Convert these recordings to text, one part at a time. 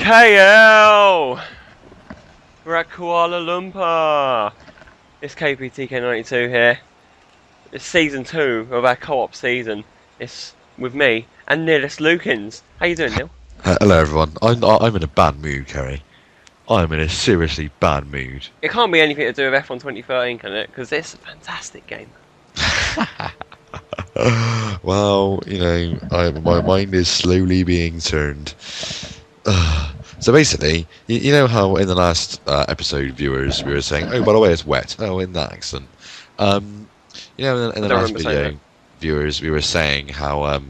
KL! We're at Kuala Lumpur. It's KPTK92 here. It's season 2 of our co-op season. It's with me and Niels Lukins. How you doing, Neil? Hello everyone. I'm in a bad mood, Kerry. I'm in a seriously bad mood. It can't be anything to do with F1 2013, can it? Because it's a fantastic game. Well, you know, my mind is slowly being turned. So basically, you know how in the last episode, viewers, we were saying, oh, by the way, it's wet. Oh, in that accent. You know, in the last video, viewers, we were saying how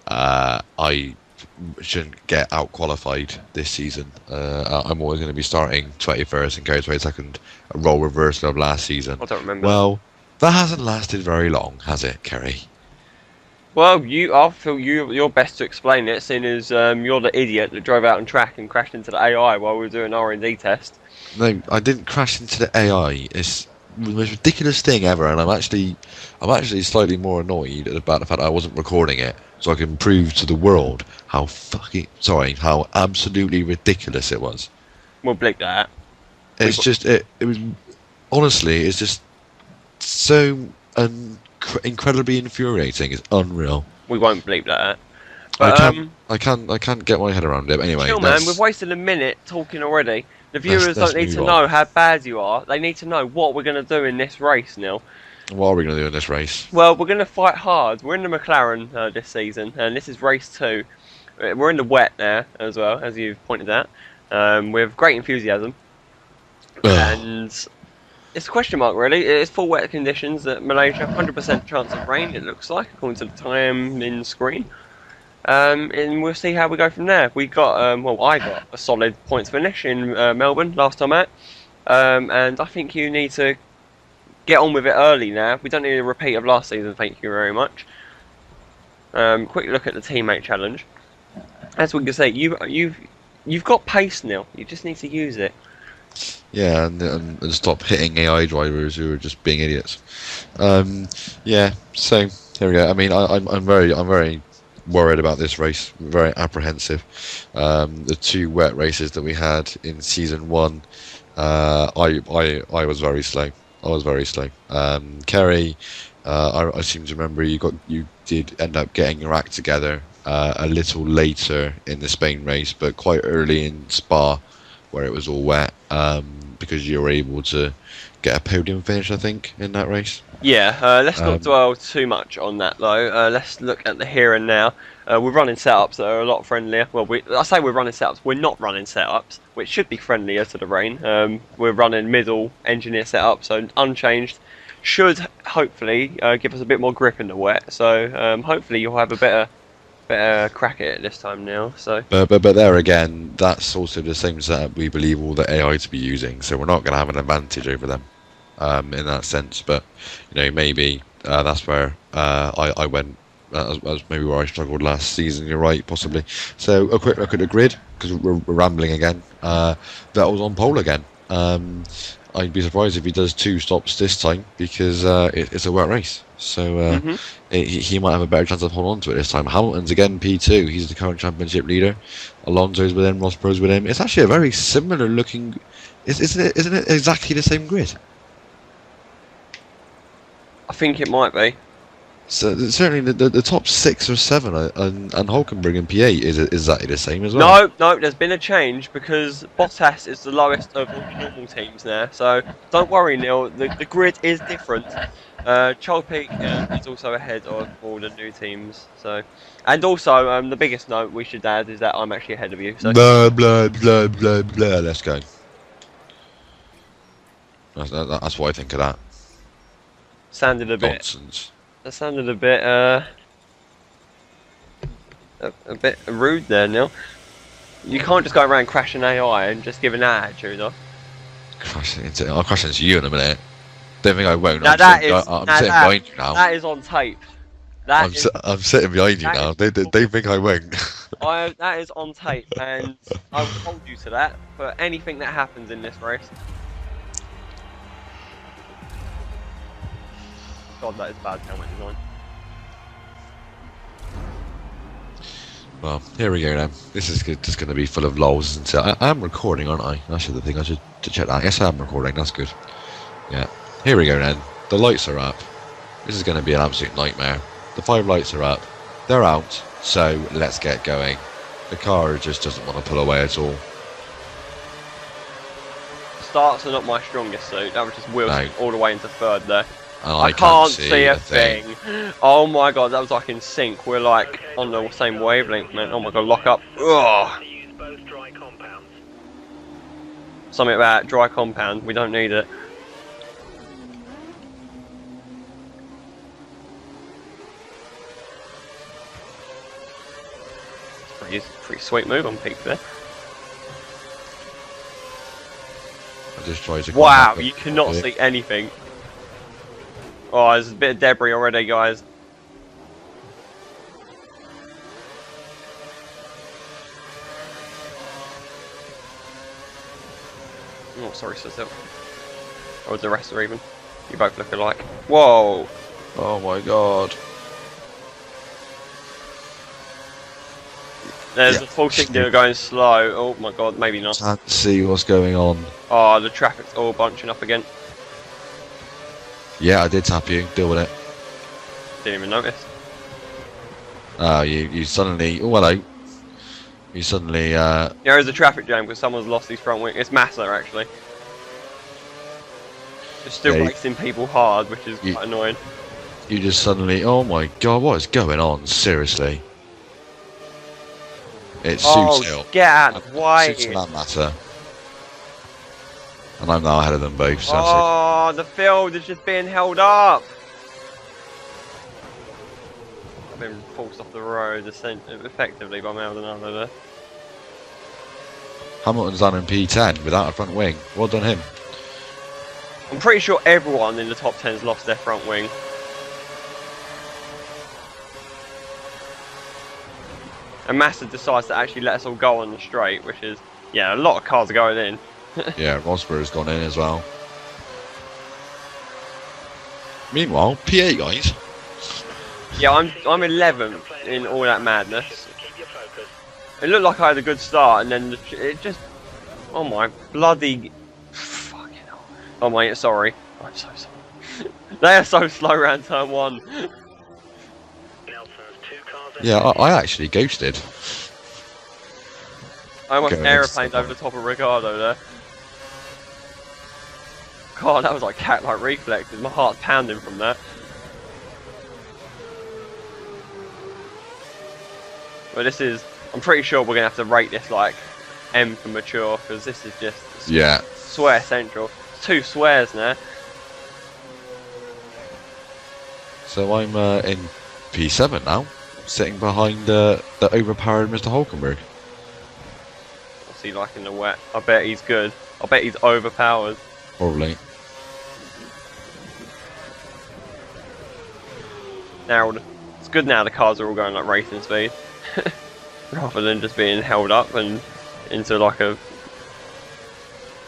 I shouldn't get out qualified this season. I'm always going to be starting 21st and go 22nd, a role reversal of last season. I don't remember. Well, that hasn't lasted very long, has it, Kerry? Well, I feel you're best to explain it, seeing as you're the idiot that drove out on track and crashed into the AI while we were doing an R&D test. No, I didn't crash into the AI. It's the most ridiculous thing ever, and I'm actually slightly more annoyed about the fact that I wasn't recording it, so I can prove to the world how how absolutely ridiculous it was. We'll bleep that. It's just it was honestly, it's just so incredibly infuriating. It's unreal. We won't bleep that. But, I can't get my head around it. But anyway, chill, man. We've wasted a minute talking already. The viewers don't need to know how bad you are. They need to know what we're going to do in this race, Neil. What are we going to do in this race? Well, we're going to fight hard. We're in the McLaren this season, and this is race 2. We're in the wet now, as well, as you've pointed out, with great enthusiasm. And it's a question mark, really. It's full wet conditions at Malaysia, 100% chance of rain, it looks like, according to the time in screen. And we'll see how we go from there. We got, I got a solid points finish in Melbourne last time out, and I think you need to get on with it early now. We don't need a repeat of last season, thank you very much. Quick look at the teammate challenge. As we can see, you've got pace, Neil. You just need to use it. Yeah, and stop hitting AI drivers who are just being idiots. Yeah, so here we go. I mean, I'm very worried about this race. Very apprehensive. The 2 wet races that we had in season 1, I was very slow. Kerry, I seem to remember you did end up getting your act together a little later in the Spain race, but quite early in Spa, where it was all wet, because you were able to get a podium finish, I think, in that race. Yeah, let's not dwell too much on that, though. Let's look at the here and now. We're running setups that are a lot friendlier. Well, I say we're running setups. We're not running setups, which should be friendlier to the rain. We're running middle engineer setup, so unchanged. Should hopefully give us a bit more grip in the wet. So hopefully you'll have a better crack at it this time, Neil. So, but there again, that's also the same setup we believe all the AI to be using. So we're not going to have an advantage over them in that sense. But you know, maybe that's where I went. That was maybe where I struggled last season. You're right, possibly. So a quick look at the grid, because we're rambling again. Vettel's on pole again. I'd be surprised if he does 2 stops this time, because it's a wet race. So he might have a better chance of holding on to it this time. Hamilton's again P2. He's the current championship leader. Alonso's with him. Ross Pro's with him. It's actually a very similar looking. Isn't it exactly the same grid? I think it might be. So certainly the top 6 or 7 and Hulkenberg in P8 is exactly the same as well. No, there's been a change because Bottas is the lowest of all the normal teams now. So don't worry, Neil. The grid is different. Charles Peak is also ahead of all the new teams. So, and also the biggest note we should add is that I'm actually ahead of you. So. Blah blah blah blah blah. Let's go. That's what I think of that. Sounded a bit. Nonsense. That sounded a bit rude there, Neil. You can't just go around crashing AI and just give an attitude off. I'll crash into you in a minute. Don't think I won't. Now I'm sitting behind you now. That is on tape. I'm sitting behind you now. They think I won't. That is on tape, and I will hold you to that for anything that happens in this race. God, that is bad helmet design. Well, here we go then. This is just going to be full of lols, isn't it? I am recording, aren't I? That's the thing. I should to check that. Yes, I am recording. That's good. Yeah. Here we go then. The lights are up. This is going to be an absolute nightmare. The 5 lights are up. They're out. So let's get going. The car just doesn't want to pull away at all. Starts are not my strongest suit. That was just wheels all the way into third there. And I can't see a thing. Oh my god, that was like in sync. We're like on the same wavelength, man. Oh my god, lock up. Ugh. Something about dry compound. We don't need it. Pretty sweet move on peak there. I just tried to. Wow, you cannot see anything. Oh, there's a bit of debris already, guys. Oh, sorry, Cecil. Or the rest are even. You both look alike. Whoa! Oh my god. There's a full signal going slow. Oh my god, maybe not. Can't see what's going on. Oh, the traffic's all bunching up again. Yeah, I did tap you. Deal with it. Didn't even notice. You suddenly. Oh, hello. You suddenly. There is a traffic jam because someone's lost his front wing. It's Massa actually. It's still racing people hard, which is quite annoying. You just suddenly. Oh my god, what is going on? Seriously. It suits Hill. Get out of the way. Suits that matter. And I'm now ahead of them both. So oh, the field is just being held up. I've been forced off the road effectively by Maldonado there. Hamilton's done in P10 without a front wing. Well done him. I'm pretty sure everyone in the top 10's lost their front wing. And Massa decides to actually let us all go on the straight, which is, yeah, a lot of cars are going in. Yeah, Rosberg's gone in as well. Meanwhile, P8 guys. Yeah, I'm 11th in all that madness. It looked like I had a good start, and then it just, oh my bloody, fucking hell. Oh my, sorry. I'm so sorry. They are so slow around turn 1. Yeah, I actually ghosted. I almost aeroplaned over the top of Ricardo there. God, that was like cat-like reflexes. My heart's pounding from that. But this is, I'm pretty sure we're going to have to rate this like M for mature, because this is just swear central. It's 2 swears now. So I'm in P7 now, sitting behind the overpowered Mr. Hulkenberg. What's he like in the wet? I bet he's good. I bet he's overpowered. Probably. Now, it's good now the cars are all going like racing speed. Rather than just being held up and into like a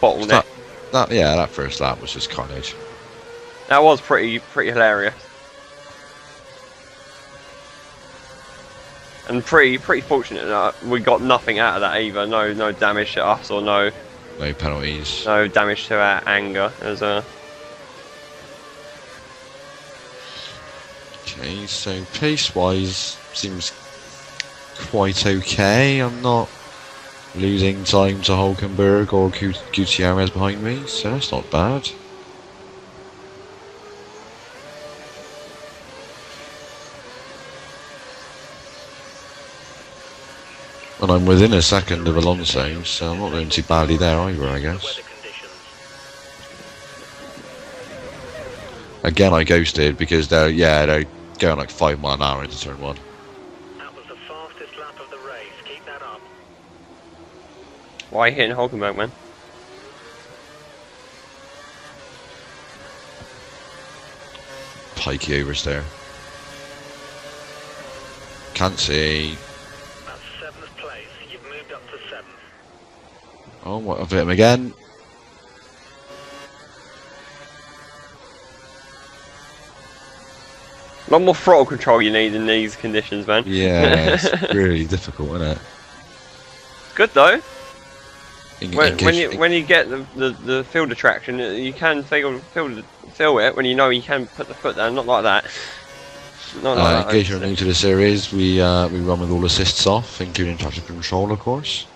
bottleneck. That first lap was just carnage. That was pretty hilarious. And pretty fortunate that we got nothing out of that either. No damage to us or no penalties. No damage to our anger as a. Okay, so pace-wise seems quite okay. I'm not losing time to Hulkenberg or Gutierrez behind me, so that's not bad. And I'm within a second of Alonso, so I'm not doing too badly there either, I guess. Again, I ghosted because they're going like 5 mile an hour into turn 1. That was the fastest lap of the race. Keep that up. Why are you hitting Hulkenberg, man? Pikey oversteer. Can't see. That's 7th place. You've moved up to 7th. Oh, what? I've hit him again. A lot more throttle control you need in these conditions, man. Yeah, it's really difficult, isn't it? Good though. In When you get the field attraction, you can feel it when you know you can put the foot down. Not like that. Not like that. in case you're new to the series, we run with all assists off, including traction control, of course.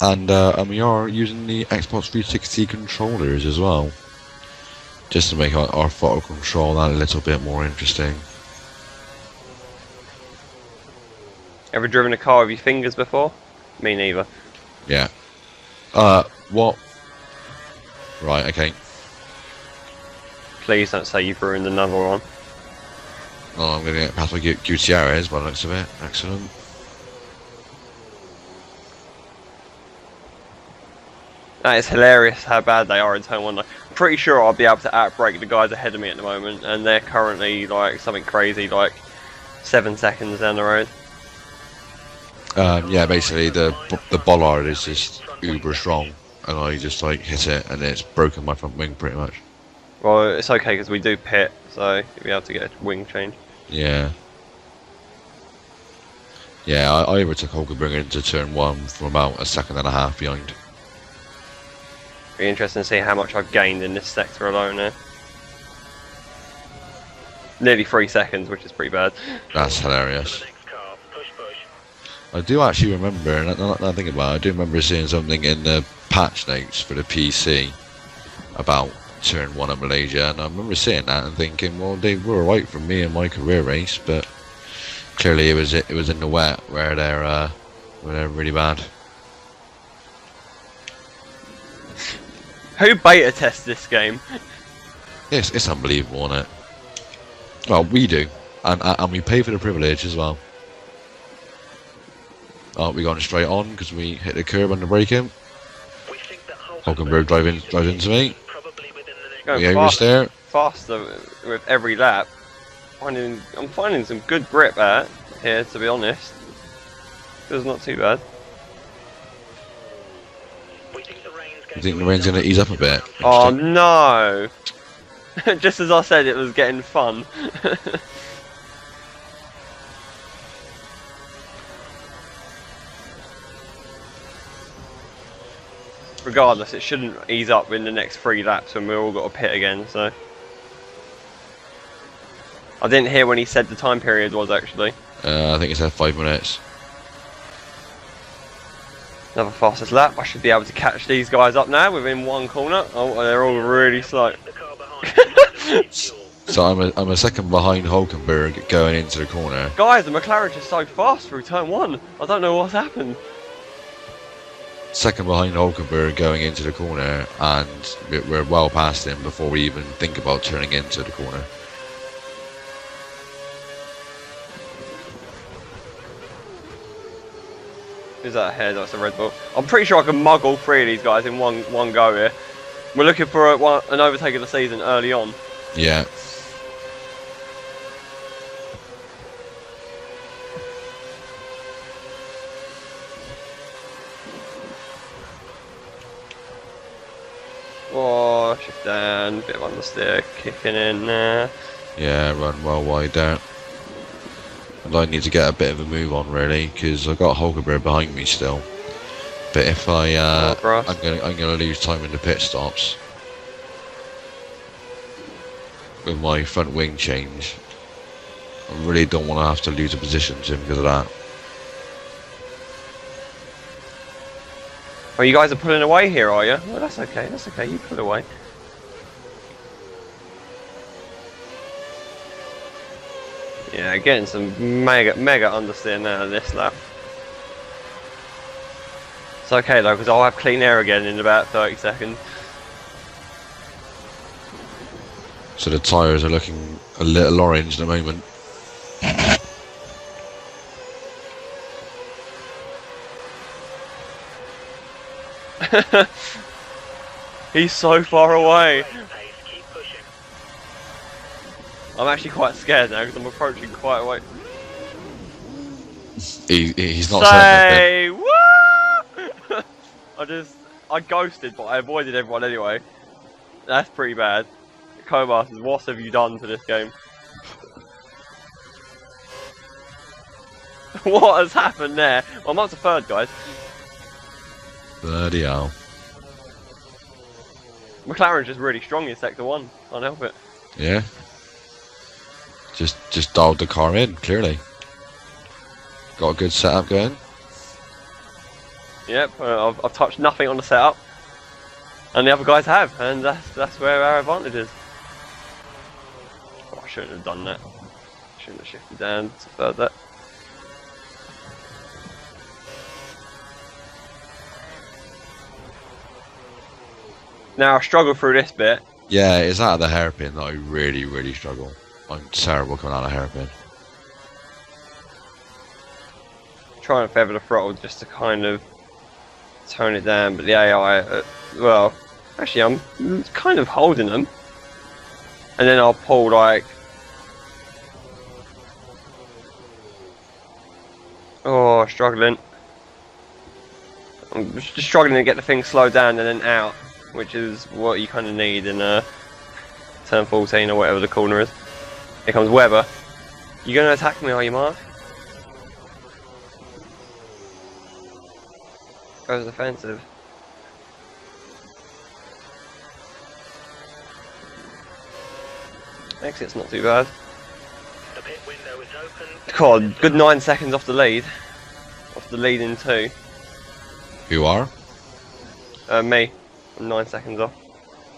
And we are using the Xbox 360 controllers as well, just to make our throttle control that a little bit more interesting. Ever driven a car with your fingers before? Me neither. Yeah. What? Right, okay. Please don't say you've ruined another one. Oh, I'm going to get past my Gutierrez by the looks of it. Excellent. That is hilarious how bad they are in turn 1. I'm pretty sure I'll be able to outbrake the guys ahead of me at the moment, and they're currently like something crazy, like 7 seconds down the road. Yeah, basically the bollard is just uber strong, and I just like hit it, and it's broken my front wing pretty much. Well, it's okay because we do pit, so you'll be able to get a wing change. Yeah. Yeah, I overtook Hulkenberg into turn 1 from about a second and a half behind. Be interesting to see how much I've gained in this sector alone now. Nearly 3 seconds, which is pretty bad. That's hilarious. Next car. Push, push. I do actually remember, and I think about it, I do remember seeing something in the patch notes for the PC about turn 1 at Malaysia, and I remember seeing that and thinking, well, they were right for me in my career race, but clearly it was in the wet where they're really bad. Who beta tests this game? It's unbelievable, isn't it? Well, we do, and we pay for the privilege as well. Oh, we gone straight on because we hit the curb on the braking. We think that Hulkenberg drives into me. probably within the next. Going We over there. faster with every lap. I'm finding some good grip out here, to be honest. Feels not too bad. We think the rain's I think the rain's going to ease up a bit. Oh no! Just as I said, it was getting fun. Regardless, it shouldn't ease up in the next 3 laps when we've all got to pit again, so. I didn't hear when he said the time period was actually. I think it said 5 minutes. Another fastest lap. I should be able to catch these guys up now within 1 corner. Oh, they're all really slow. The car behind. So I'm a second behind Hulkenberg going into the corner. Guys, the McLaren is so fast through turn 1. I don't know what's happened. Second behind Hulkenberg going into the corner, and we're well past him before we even think about turning into the corner. Who's that ahead? That's a Red Bull. I'm pretty sure I can mug all 3 of these guys in one go here. We're looking for an overtake of the season early on. Yeah. Oh, shift down, bit of understeer, kicking in there. Yeah, run well wide there. And I need to get a bit of a move on really, because I've got Hulkenberg behind me still. But if I'm gonna lose time in the pit stops with my front wing change. I really don't want to have to lose a position to him because of that. Oh, you guys are pulling away here, are you? Well, that's okay. That's okay. You pull away. Yeah, getting some mega understeer now this lap. It's okay though, because I'll have clean air again in about 30 seconds. So the tyres are looking a little orange at the moment. He's so far away. Pace, keep pushing. I'm actually quite scared now because I'm approaching quite away. He's not certain. Say what? I ghosted, but I avoided everyone anyway. That's pretty bad. Co-Masters, what have you done to this game? What has happened there? Well, I'm up to third, guys. Bloody hell. McLaren's just really strong in Sector 1. Can't help it. Yeah. Just dialed the car in, clearly. Got a good setup going. Yep, I've touched nothing on the setup. And the other guys have, and that's where our advantage is. Oh, I shouldn't have done that. Shouldn't have shifted down to further. Now I struggle through this bit. Yeah, it's out of the hairpin that I really, really struggle. I'm terrible coming out of hairpin. Trying to feather the throttle just to kind of tone it down, but the AI, well, actually I'm kind of holding them. And then I'll pull like... Oh, struggling. I'm just struggling to get the thing slowed down and then out, which is what you kind of need in turn 14 or whatever the corner is. Here comes Webber. You going to attack me, are you, Mark? Goes offensive. Exit's not too bad. The pit window is open. God, good 9 seconds off the lead. Off the lead in 2. Who are? Me. I'm 9 seconds off.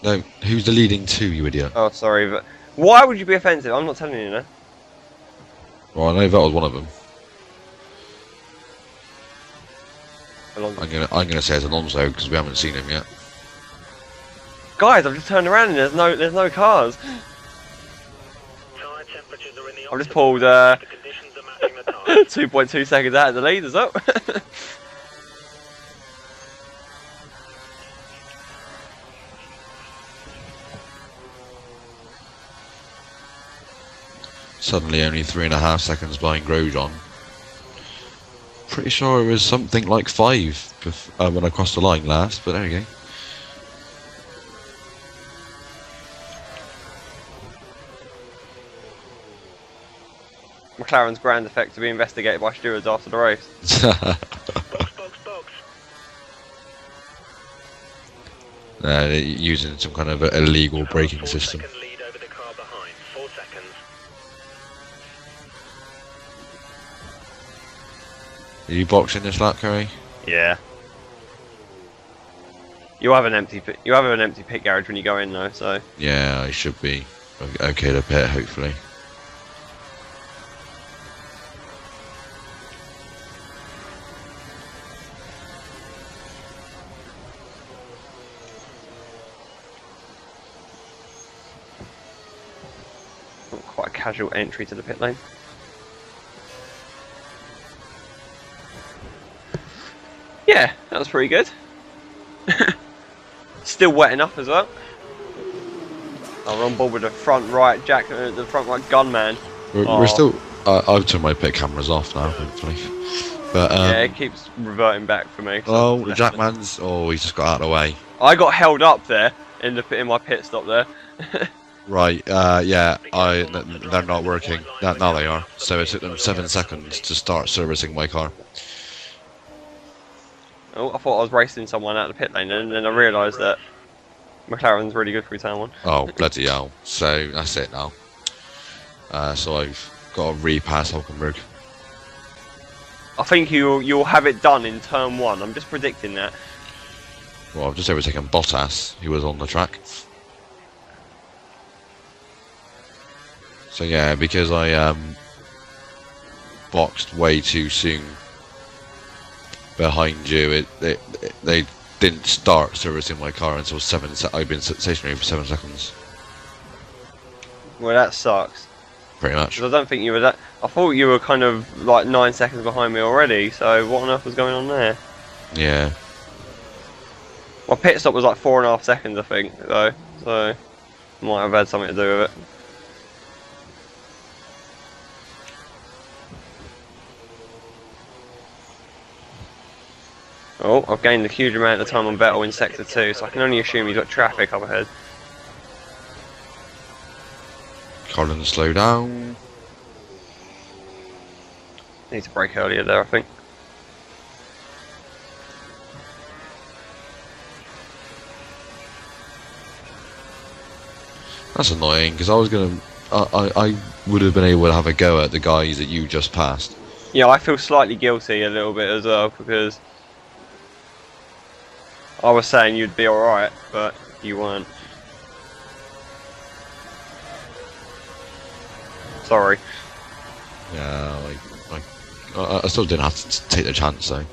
No, who's the leading two, you idiot? Oh, sorry, but why would you be offensive? I'm not telling you that. Well, I know that was one of them. Alonso. I'm gonna say it's Alonso because we haven't seen him yet. Guys, I've just turned around and there's no cars. Tire temperatures are in the I've just optimum. pulled The conditions are matching the tire. 2.2 seconds out of the lead as well. Suddenly only 3.5 seconds behind Grosjean. Pretty sure it was something like 5 when I crossed the line last, but there you go. McLaren's grand effect to be investigated by stewards after the race. Box. They're using some kind of illegal braking 4 system. second lead over the car behind. 4 seconds. Are you boxing this lap, Curry? Yeah. You have an empty pit garage when you go in though, so Yeah, I should be okay to pit, hopefully. quite a casual entry to the pit lane. Yeah, that was pretty good. Still wet enough as well. Oh, we're on board with the front right jack, the front right gunman. We're still. I've turned my pit cameras off now, hopefully. But yeah, it keeps reverting back for me. Oh, the jackman's. Oh, he's just got out of the way. I got held up there in my pit stop there. Right. Yeah. They're not working. Now they are. So it took them 7 seconds to start servicing my car. Oh, I thought I was racing someone out of the pit lane, and then I realised that McLaren's really good through turn 1. Oh, bloody hell. So that's it now. So I've got to repass Hulkenberg. I think you'll have it done in turn 1. I'm just predicting that. Well, I've just overtaken Bottas, who was on the track. So yeah, because I boxed way too soon behind you, they didn't start servicing my car until I've been stationary for 7 seconds. Well, that sucks. Pretty much. 'Cause I don't think you were that. I thought you were kind of like 9 seconds behind me already. So what on earth was going on there? Yeah. My pit stop was like 4.5 seconds, I think. So might have had something to do with it. Oh, I've gained a huge amount of time on Vettel in Sector 2, so I can only assume he's got traffic up ahead. Colin, slow down. Need to brake earlier there, I think. That's annoying because I was gonna. I would have been able to have a go at the guys that you just passed. Yeah, I feel slightly guilty a little bit as well because I was saying you'd be alright, but you weren't. Sorry. Yeah, I still didn't have to take the chance though.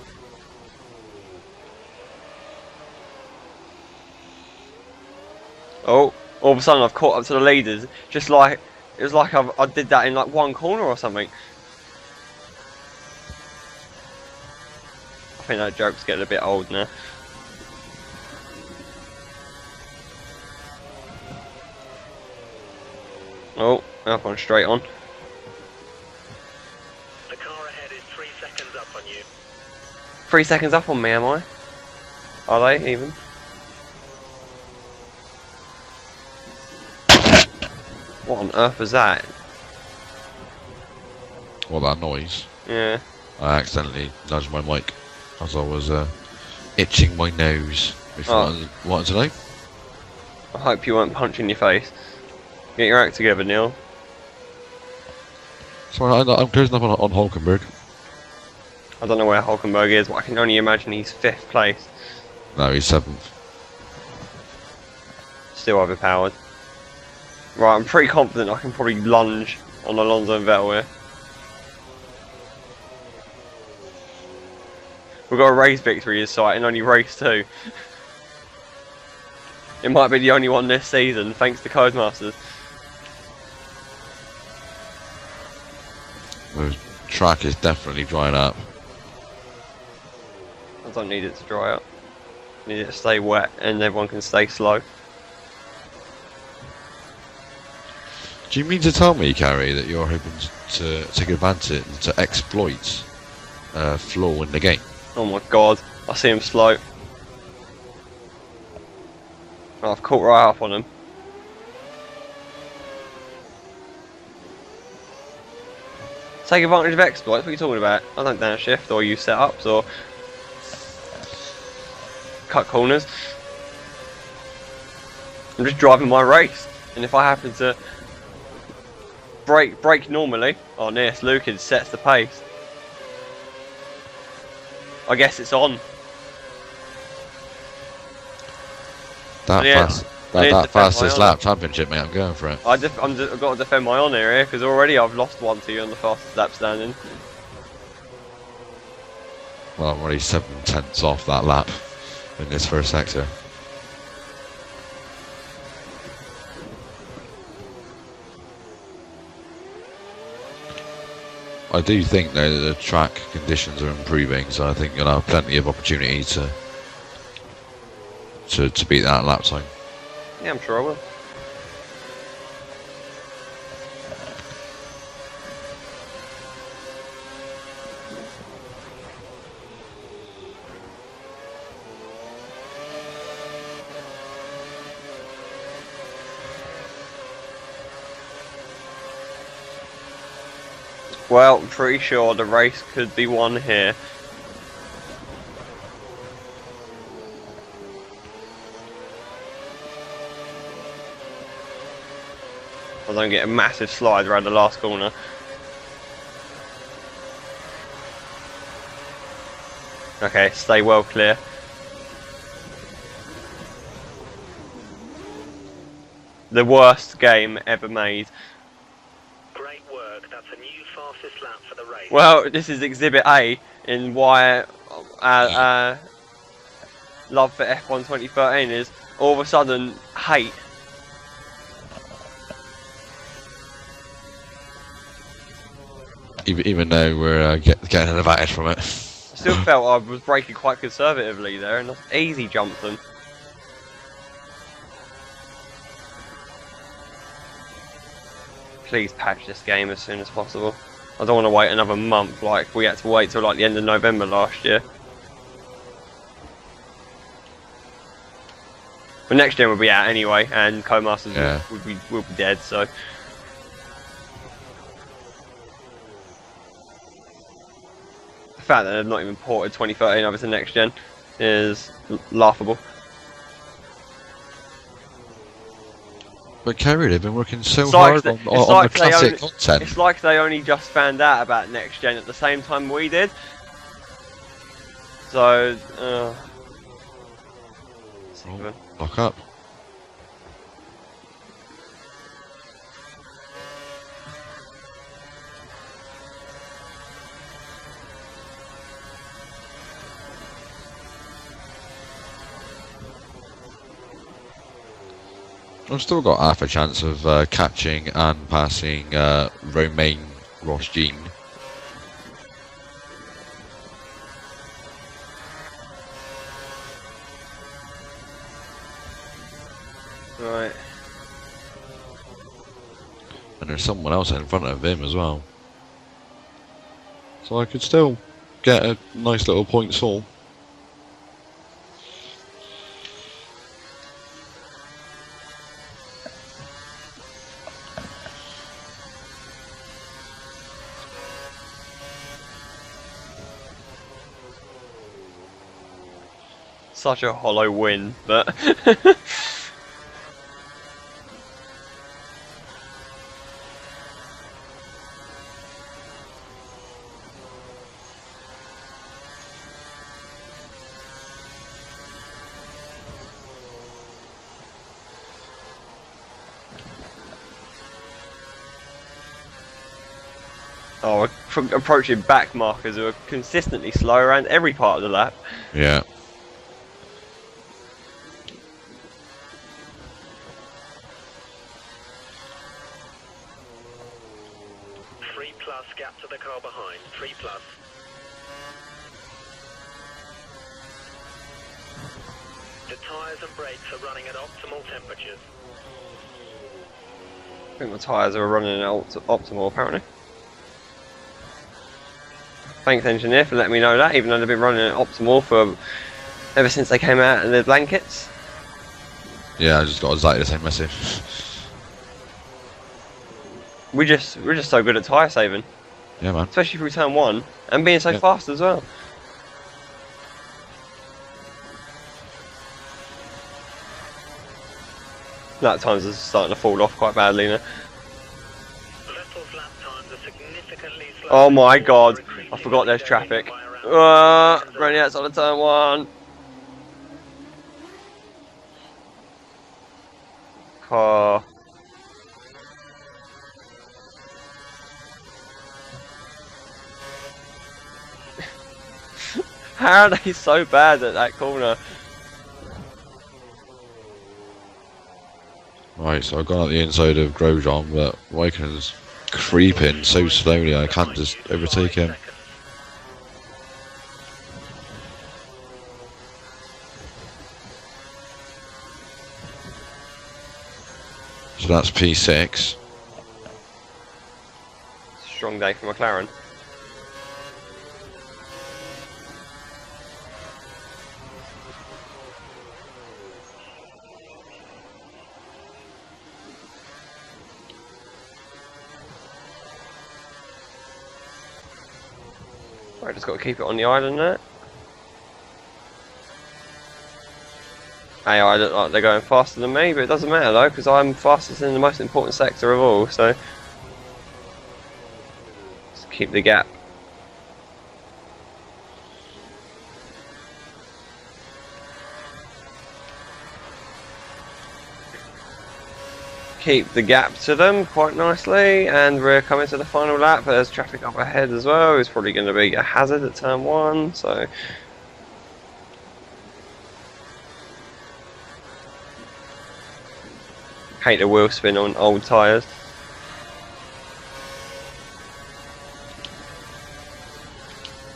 Oh, all of a sudden I've caught up to the leaders, just like, it was like I did that in like one corner or something. I think that joke's getting a bit old now. Oh, I've gone straight on. The car ahead is 3 seconds up on you. 3 seconds up on me, am I? Are they even? What on earth was that? What, that noise? Yeah. I accidentally nudged my mic as I was itching my nose before I wanted to know. I hope you weren't punching your face. Get your act together, Neil. Sorry, I'm closing up on Hulkenberg. I don't know where Hulkenberg is, but I can only imagine he's 5th place. No, he's 7th. Still overpowered. Right, I'm pretty confident I can probably lunge on Alonso and Vettel here. We've got a race victory in sight and only race 2. It might be the only one this season, thanks to Codemasters. The track is definitely drying up. I don't need it to dry up. I need it to stay wet and everyone can stay slow. Do you mean to tell me, Carrie, that you're hoping to take advantage, to exploit a flaw in the game? Oh my god, I see him slow. Oh, I've caught right up on him. Take advantage of exploits, what are you talking about? I don't downshift or use setups or cut corners. I'm just driving my race, and if I happen to brake normally, oh yes, Lucan sets the pace. I guess it's on. That fastest lap championship, mate. I'm going for it. I've got to defend my honour here because already I've lost 1 to you on the fastest lap standing. Well, I'm already 7/10 off that lap in this first sector. I do think though that the track conditions are improving, so I think you'll have plenty of opportunity to beat that lap time. Yeah, I'm sure I will. Well, I'm pretty sure the race could be won here. I don't get a massive slide around the last corner. Okay, stay well clear. The worst game ever made. Great work. That's a new fastest lap for the race. Well, this is Exhibit A in why love for F1 2013 is all of a sudden hate. Even though we're getting an advantage from it. I still felt I was braking quite conservatively there and I easy jumped them. Please patch this game as soon as possible. I don't want to wait another month like we had to wait till like the end of November last year. The next gen will be out anyway, and Co-Masters Yeah. will be dead. So the fact that they've not even ported 2013 over to next gen is laughable. But Kerry, they've been working so It's like hard on it's the like they classic only- content. It's like they only just found out about next gen at the same time we did. So, Lock up. I've still got half a chance of catching and passing Romain Grosjean. right. And there's someone else in front of him as well. So I could still get a nice little points haul. Such a hollow win, but oh, we're approaching back markers who are consistently slow around every part of the lap. Yeah. Gap to the car behind, 3+. The tyres and brakes are running at optimal temperatures. I think my tyres are running optimal apparently. Thanks engineer for letting me know that, even though they've been running at optimal for ever since they came out of the blankets. Yeah, I just got exactly the same message. We're just so good at tyre saving. Yeah, man. Especially through turn 1 and being so Yeah. fast as well. Lap times are starting to fall off quite badly now. Vettel's lap times are significantly slower. Oh my god, I forgot there's traffic. Running outside of turn 1. Car. How are they so bad at that corner? Right, so I've gone out the inside of Grosjean, but Raikkonen's creeping so slowly I can't just overtake him. So that's P6. Strong day for McLaren. Right, just got to keep it on the island there. AI look like they're going faster than me, but it doesn't matter though, because I'm fastest in the most important sector of all, so just keep the gap. Keep the gap to them quite nicely, and we're coming to the final lap. There's traffic up ahead as well. It's probably going to be a hazard at turn 1, so hate the wheel spin on old tyres.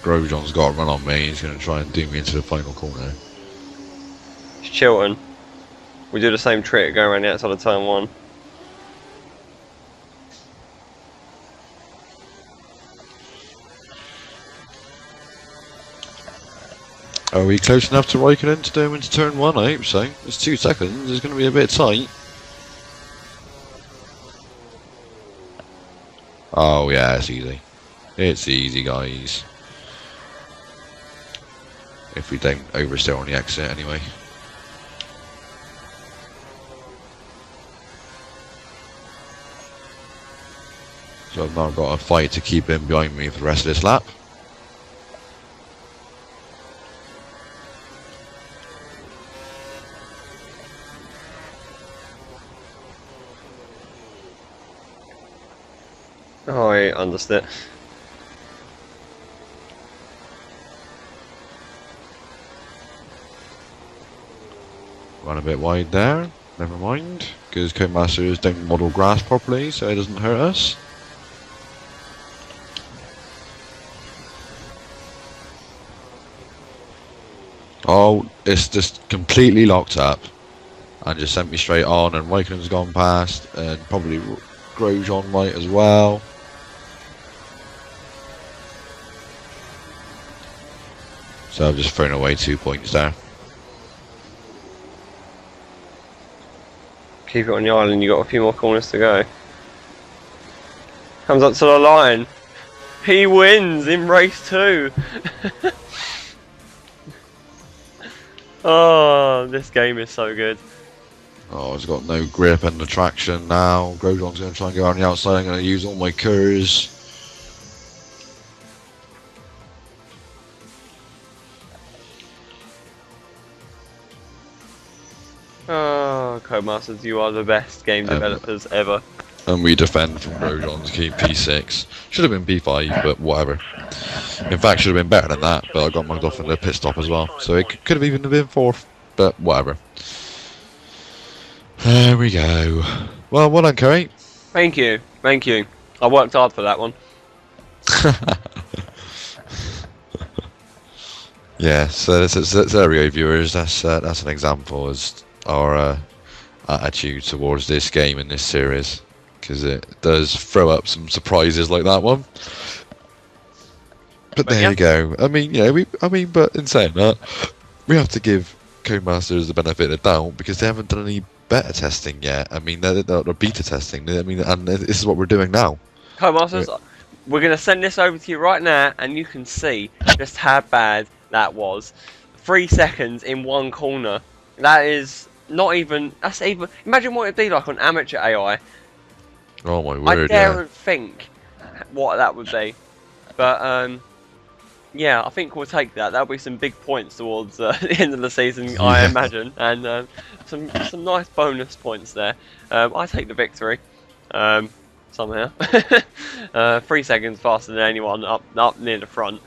Grosjean's got a run on me, he's going to try and do me into the final corner. It's Chilton. We do the same trick, go around the outside of turn 1. Are we close enough to Raikkonen to do him into turn 1? I hope so. It's 2 seconds, it's going to be a bit tight. Oh yeah, it's easy. It's easy, guys. If we don't oversteer on the exit anyway. So I've now got a fight to keep him behind me for the rest of this lap. Oh, I understood. Run a bit wide there. Never mind, because Codemasters don't model grass properly, so it doesn't hurt us. Oh, it's just completely locked up and just sent me straight on, and Raikkonen's gone past, and probably Grosjean might as well. So I've just thrown away 2 points there. Keep it on the island, you got a few more corners to go. Comes up to the line. He wins in race 2. Oh, this game is so good. Oh, it's got no grip and the traction now. Grosjean's going to try and go around the outside. I'm going to use all my curves. Oh, Codemasters, you are the best game developers ever. And we defend from Grosjean to keep P6. Should have been P5, but whatever. In fact, should have been better than that, but I got mugged off in the pit stop as well. So it could have even been 4th, but whatever. There we go. Well done, Curry. Thank you, thank you. I worked hard for that one. Yeah, so there we go, viewers. That's an example as our attitude towards this game in this series, because it does throw up some surprises like that one. But there yeah. you go. I mean, yeah, but in saying that, we have to give Codemasters the benefit of the doubt because they haven't done any beta testing yet. I mean, they're beta testing. I mean, and this is what we're doing now. Codemasters, we're going to send this over to you right now, and you can see just how bad that was. 3 seconds in one corner. That is not even. That's even. Imagine what it'd be like on amateur AI. Oh my word! I daren't think what that would be. But yeah, I think we'll take that. That'll be some big points towards the end of the season, I imagine, and some nice bonus points there. I take the victory somehow. 3 seconds faster than anyone up near the front.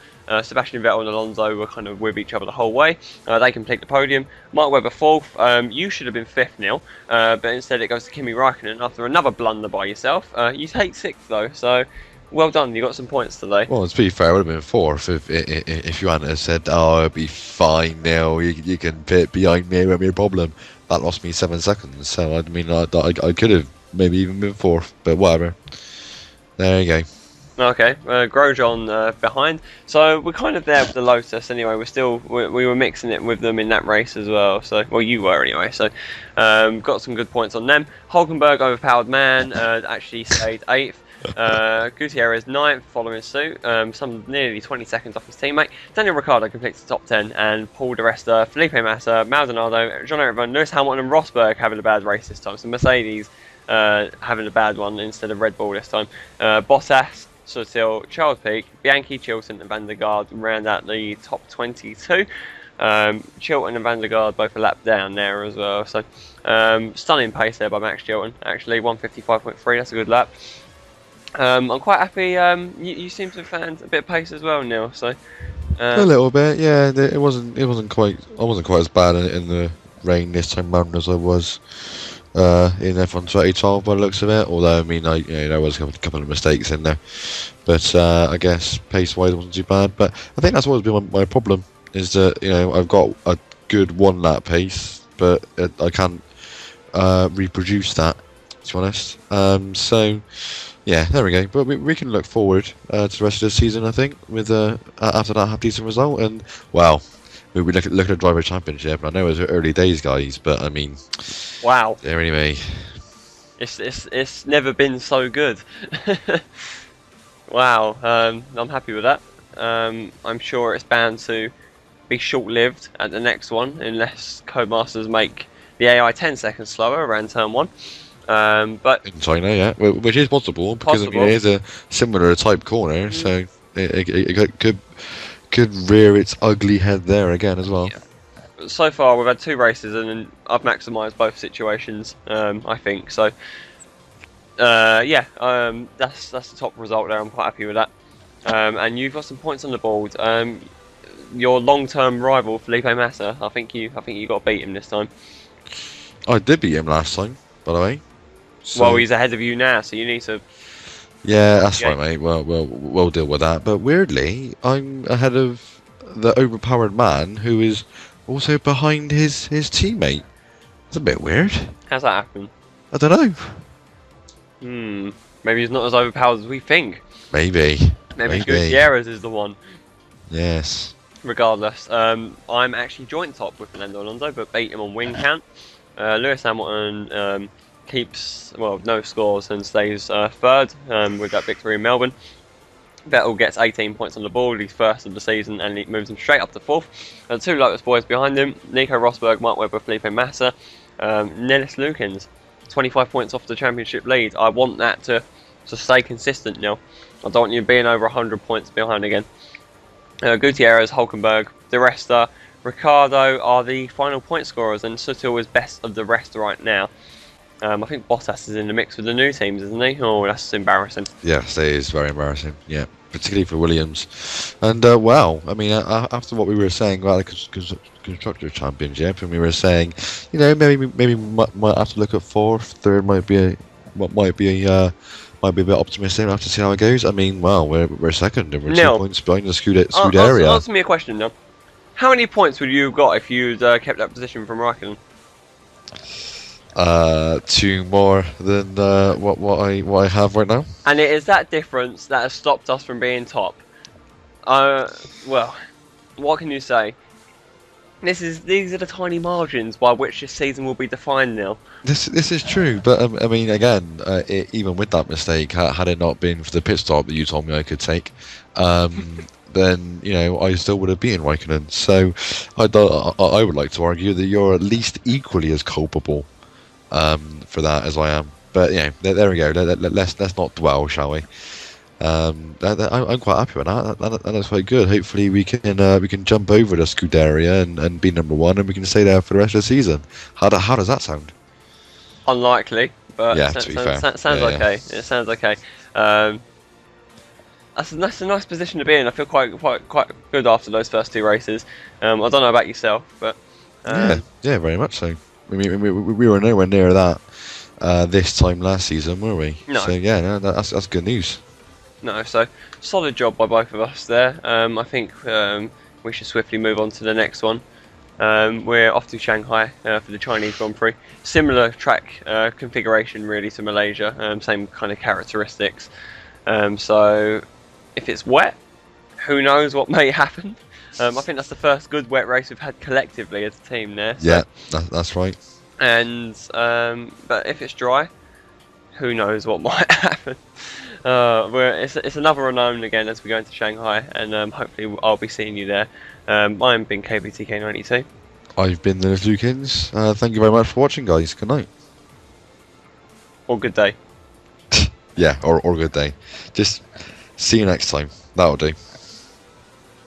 Sebastian Vettel and Alonso were kind of with each other the whole way. They complete the podium. Mark Webber 4th. You should have been 5th, Neil, but instead it goes to Kimi Raikkonen after another blunder by yourself. You take 6th though, so well done. You got some points today. Well, to be fair, it would have been 4th if you hadn't said, "Oh, it'll be fine, Neil. You can pit behind me. It won't be a problem." That lost me 7 seconds. So I mean, I could have maybe even been 4th, but whatever. There you go. Okay, Grosjean behind. So we're kind of there with the Lotus anyway. We were mixing it with them in that race as well. So well, you were anyway. So got some good points on them. Hulkenberg, overpowered man, actually stayed 8th. Gutierrez 9th, following suit. Some nearly 20 seconds off his teammate. Daniel Ricciardo completes the top 10, and Paul di Resta, Felipe Massa, Maldonado, Jean-Eric Vergne, Lewis Hamilton, and Rosberg having a bad race this time. So Mercedes having a bad one instead of Red Bull this time. Bottas, Sutil, Charles Peake, Bianchi, Chilton and Van der Garde round out the top 22. Chilton and Van der Garde both a lap down there as well. So stunning pace there by Max Chilton. Actually 155.3, that's a good lap. I'm quite happy. You seem to have found a bit of pace as well, Neil. So a little bit, yeah. It wasn't quite. I wasn't quite as bad in the rain this time round as I was in F1 2012 by the looks of it. Although I mean, there was a couple of mistakes in there, but I guess pace-wise it wasn't too bad. But I think that's always been my problem, is that I've got a good 1 lap pace, but I can't reproduce that, to be honest. So yeah, there we go. But we can look forward to the rest of the season, I think, with after that half decent result. And well, we look at the driver championship. And I know it was early days, guys, but I mean, Wow, anyway, it's never been so good. Wow, I'm happy with that. I'm sure it's bound to be short-lived at the next one, unless Codemasters make the AI 10 seconds slower around turn 1. But in China, yeah, which is possible because I mean, it is a similar type corner, so it could rear its ugly head there again as well. yeah. So far, we've had 2 races, and I've maximised both situations. I think so. Yeah, that's the top result there. I'm quite happy with that. And you've got some points on the board. Your long-term rival Felipe Massa, I think you got to beat him this time. I did beat him last time, by the way. So, Well, he's ahead of you now, so you need to. yeah, that's right, mate. Well, we'll deal with that. But weirdly, I'm ahead of the overpowered man who is also behind his teammate. It's a bit weird. How's that happen? I don't know. Maybe he's not as overpowered as we think. Maybe. Maybe Gutierrez is the one. Yes. Regardless, I'm actually joint top with Fernando Alonso, but beat him on win count. Lewis Hamilton keeps, well, no scores and stays third with that victory in Melbourne. Vettel gets 18 points on the board, he's first of the season, and he moves him straight up to fourth. The 2 Lotus boys behind him, Nico Rosberg, Mark Webber, Felipe Massa, Nellis Lukens, 25 points off the championship lead. I want that to stay consistent now. I don't want you being over 100 points behind again. Gutierrez, Hulkenberg, Di Resta, Ricciardo are the final point scorers, and Sutil is best of the rest right now. I think Bottas is in the mix with the new teams, isn't he? Oh, that's embarrassing. Yes, it is very embarrassing. Yeah, particularly for Williams. And wow, I mean, after what we were saying about the constructor championship, and we were saying, you know, maybe might have to look at fourth, third might be a bit optimistic. We'll have to see how it goes. I mean, well, we're second and we're 2 points behind the Scuderia. Answer me a question now. How many points would you have got if you'd kept that position from Raikkonen? 2 more than what I have right now. And it is that difference that has stopped us from being top. Well, what can you say? These are the tiny margins by which this season will be defined now. This is true, but I mean, again, even with that mistake, had it not been for the pit stop that you told me I could take, then you know I still would have beaten Raikkonen. So I would like to argue that you're at least equally as culpable for that as I am. But you know, there we go. Let's not dwell, shall we? I'm quite happy with that. That's quite good. Hopefully we can jump over to Scuderia and be number 1, and we can stay there for the rest of the season. How does that sound? Unlikely, but yeah, to be fair. Sounds okay. Yeah. It sounds okay. That's a nice position to be in. I feel quite good after those first 2 races. I don't know about yourself, but yeah, very much so. I mean, we were nowhere near that this time last season, were we? No. So yeah, no, that's good news. No, so solid job by both of us there. I think we should swiftly move on to the next one. We're off to Shanghai for the Chinese Grand Prix. Similar track configuration really to Malaysia, same kind of characteristics. So if it's wet, who knows what may happen. I think that's the first good wet race we've had collectively as a team there. So. Yeah, that's right. And but if it's dry, who knows what might happen. It's another unknown again as we go into Shanghai, and hopefully I'll be seeing you there. I'm been KBTK92. I've been the Lukins. Thank you very much for watching, guys. Good night. Or good day. Yeah, or good day. Just see you next time. That'll do.